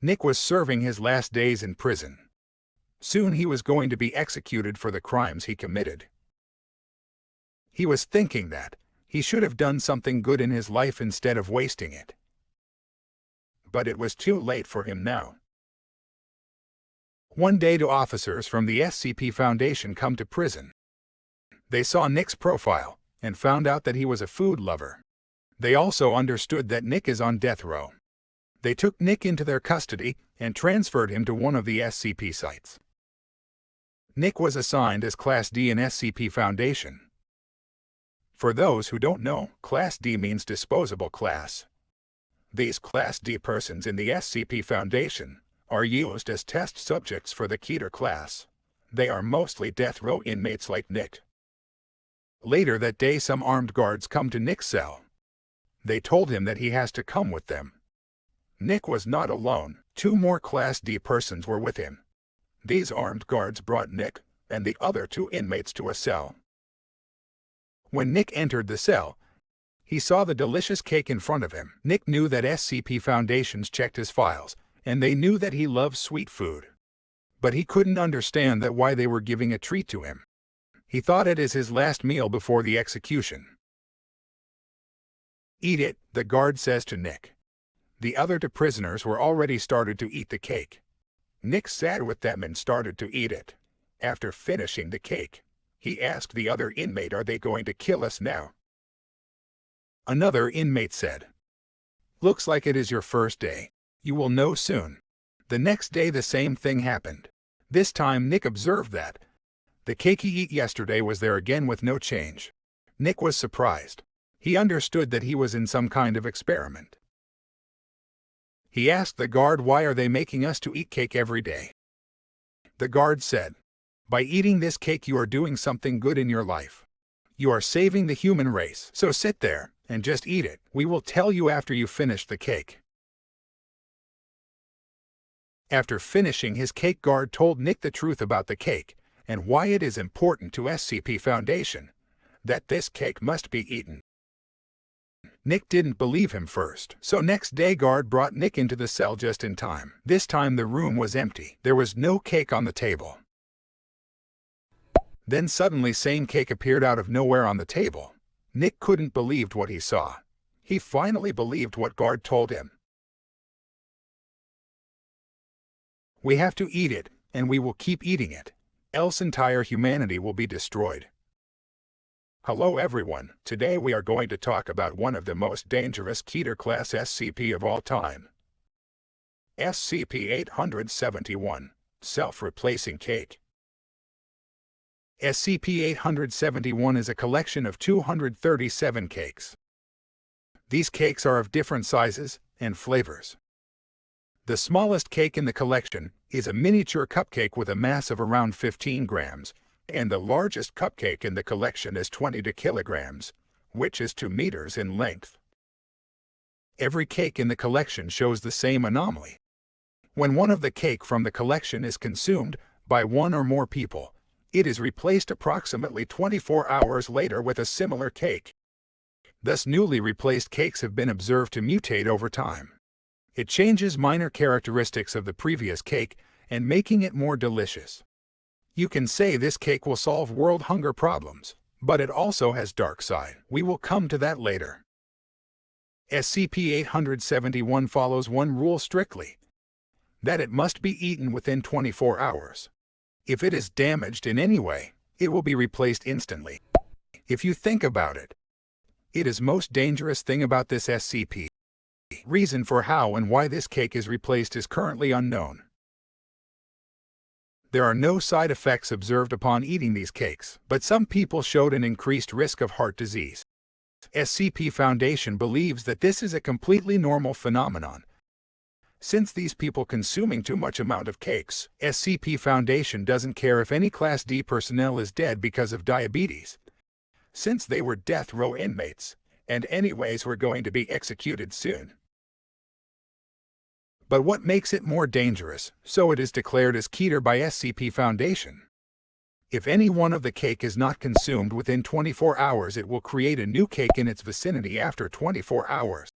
Nick was serving his last days in prison. Soon he was going to be executed for the crimes he committed. He was thinking that he should have done something good in his life instead of wasting it. But it was too late for him now. One day, two officers from the SCP Foundation come to prison. They saw Nick's profile and found out that he was a food lover. They also understood that Nick is on death row. They took Nick into their custody and transferred him to one of the SCP sites. Nick was assigned as Class D in SCP Foundation. For those who don't know, Class D means disposable class. These Class D persons in the SCP Foundation are used as test subjects for the Keter class. They are mostly death row inmates like Nick. Later that day, some armed guards come to Nick's cell. They told him that he has to come with them. Nick was not alone. Two more Class D persons were with him. These armed guards brought Nick and the other two inmates to a cell. When Nick entered the cell, he saw the delicious cake in front of him. Nick knew that SCP Foundations checked his files, and they knew that he loves sweet food. But he couldn't understand that why they were giving a treat to him. He thought it is his last meal before the execution. "Eat it," the guard says to Nick. The other two prisoners were already started to eat the cake. Nick sat with them and started to eat it. After finishing the cake, he asked the other inmate, "Are they going to kill us now?" Another inmate said, "Looks like it is your first day. You will know soon." The next day the same thing happened. This time Nick observed that the cake he ate yesterday was there again with no change. Nick was surprised. He understood that he was in some kind of experiment. He asked the guard, "Why are they making us to eat cake every day?" The guard said, "By eating this cake you are doing something good in your life. You are saving the human race, so sit there and just eat it. We will tell you after you finish the cake." After finishing his cake, guard told Nick the truth about the cake and why it is important to SCP Foundation, that this cake must be eaten. Nick didn't believe him first, so next day guard brought Nick into the cell just in time. This time the room was empty. There was no cake on the table. Then suddenly same cake appeared out of nowhere on the table. Nick couldn't believe what he saw. He finally believed what guard told him. "We have to eat it, and we will keep eating it, else entire humanity will be destroyed." Hello everyone, today we are going to talk about one of the most dangerous Keter class SCP of all time. SCP-871, Self-Replacing Cake. SCP-871 is a collection of 237 cakes. These cakes are of different sizes and flavors. The smallest cake in the collection is a miniature cupcake with a mass of around 15 grams, and the largest cupcake in the collection is 22 kilograms, which is 2 meters in length. Every cake in the collection shows the same anomaly. When one of the cake from the collection is consumed by one or more people, it is replaced approximately 24 hours later with a similar cake. Thus, newly replaced cakes have been observed to mutate over time. It changes minor characteristics of the previous cake and making it more delicious. You can say this cake will solve world hunger problems, but it also has dark side. We will come to that later. SCP-871 follows one rule strictly, that it must be eaten within 24 hours. If it is damaged in any way, it will be replaced instantly. If you think about it, it is most dangerous thing about this SCP. Reason for how and why this cake is replaced is currently unknown. There are no side effects observed upon eating these cakes, but some people showed an increased risk of heart disease. SCP Foundation believes that this is a completely normal phenomenon. Since these people consuming too much amount of cakes, SCP Foundation doesn't care if any Class D personnel is dead because of diabetes, since they were death row inmates, and anyways were going to be executed soon. But what makes it more dangerous, so it is declared as Keter by SCP Foundation. If any one of the cake is not consumed within 24 hours, it will create a new cake in its vicinity after 24 hours.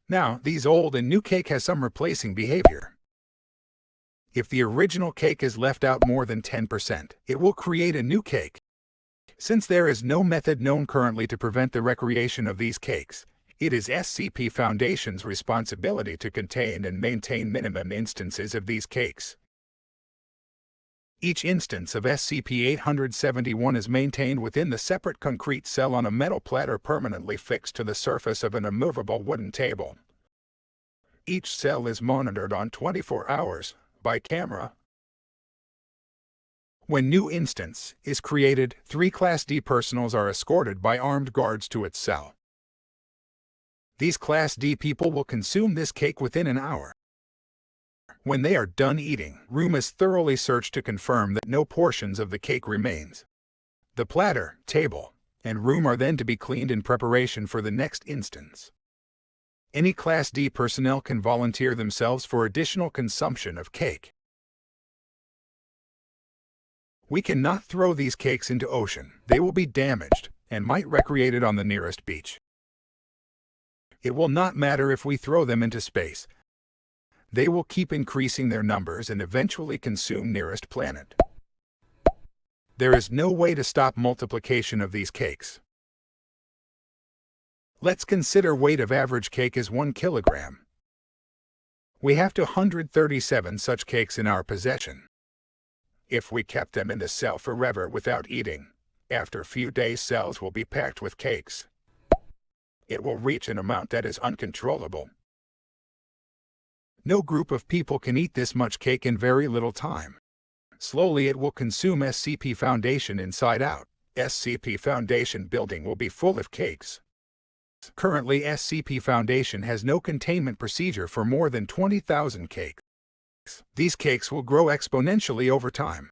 Now, these old and new cake has some replacing behavior. If the original cake is left out more than 10%, it will create a new cake. Since there is no method known currently to prevent the recreation of these cakes, it is SCP Foundation's responsibility to contain and maintain minimum instances of these cakes. Each instance of SCP-871 is maintained within the separate concrete cell on a metal platter permanently fixed to the surface of an immovable wooden table. Each cell is monitored on 24 hours by camera. When new instance is created, 3 Class D personals are escorted by armed guards to its cell. These Class D people will consume this cake within an hour. When they are done eating, room is thoroughly searched to confirm that no portions of the cake remains. The platter, table, and room are then to be cleaned in preparation for the next instance. Any Class D personnel can volunteer themselves for additional consumption of cake. We cannot throw these cakes into ocean. They will be damaged and might recreate it on the nearest beach. It will not matter if we throw them into space. They will keep increasing their numbers and eventually consume nearest planet. There is no way to stop multiplication of these cakes. Let's consider weight of average cake as 1 kilogram. We have 237 such cakes in our possession. If we kept them in the cell forever without eating, after a few days cells will be packed with cakes. It will reach an amount that is uncontrollable. No group of people can eat this much cake in very little time. Slowly it will consume SCP Foundation inside out. SCP Foundation building will be full of cakes. Currently, SCP Foundation has no containment procedure for more than 20,000 cakes. These cakes will grow exponentially over time.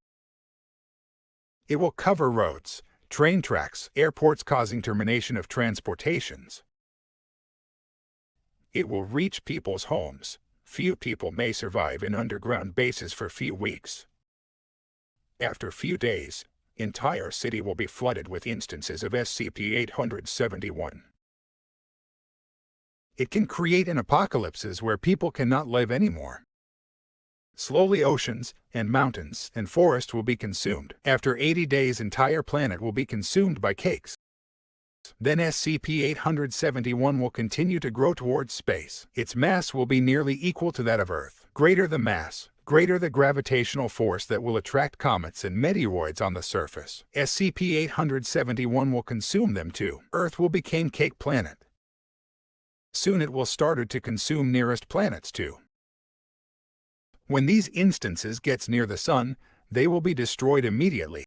It will cover roads, train tracks, airports, causing termination of transportations. It will reach people's homes. Few people may survive in underground bases for few weeks. After few days, entire city will be flooded with instances of SCP-871. It can create an apocalypse where people cannot live anymore. Slowly oceans and mountains and forests will be consumed. After 80 days, entire planet will be consumed by cakes. Then SCP-871 will continue to grow towards space. Its mass will be nearly equal to that of Earth. Greater the mass, greater the gravitational force that will attract comets and meteoroids on the surface. SCP-871 will consume them too. Earth will become cake planet. Soon it will start to consume nearest planets too. When these instances gets near the sun, they will be destroyed immediately.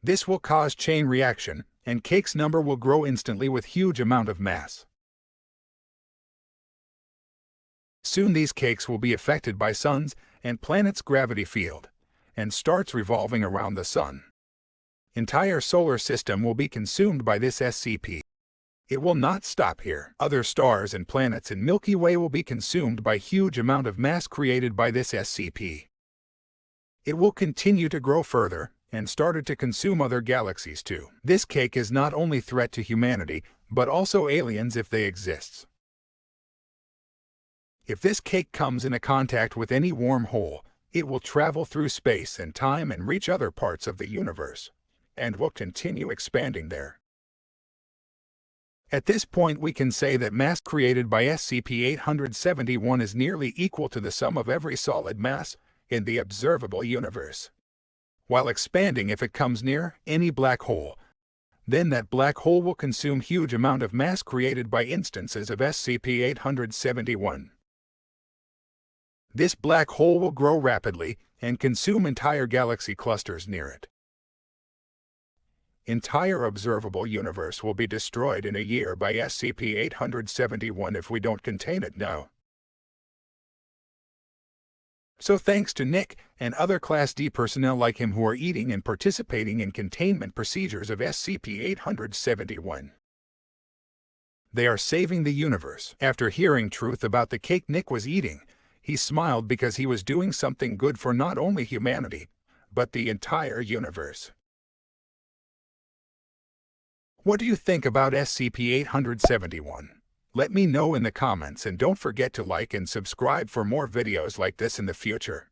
This will cause chain reaction, and cake's number will grow instantly with huge amount of mass. Soon these cakes will be affected by sun's and planet's gravity field, and starts revolving around the sun. Entire solar system will be consumed by this SCP. It will not stop here. Other stars and planets in Milky Way will be consumed by huge amount of mass created by this SCP. It will continue to grow further, and started to consume other galaxies too. This cake is not only threat to humanity, but also aliens if they exist. If this cake comes into contact with any wormhole, it will travel through space and time and reach other parts of the universe, and will continue expanding there. At this point we can say that mass created by SCP-871 is nearly equal to the sum of every solid mass in the observable universe. While expanding if it comes near any black hole, then that black hole will consume huge amount of mass created by instances of SCP-871. This black hole will grow rapidly and consume entire galaxy clusters near it. Entire observable universe will be destroyed in a year by SCP-871 if we don't contain it now. So thanks to Nick and other Class D personnel like him who are eating and participating in containment procedures of SCP-871. They are saving the universe. After hearing truth about the cake Nick was eating, he smiled because he was doing something good for not only humanity, but the entire universe. What do you think about SCP-871? Let me know in the comments and don't forget to like and subscribe for more videos like this in the future.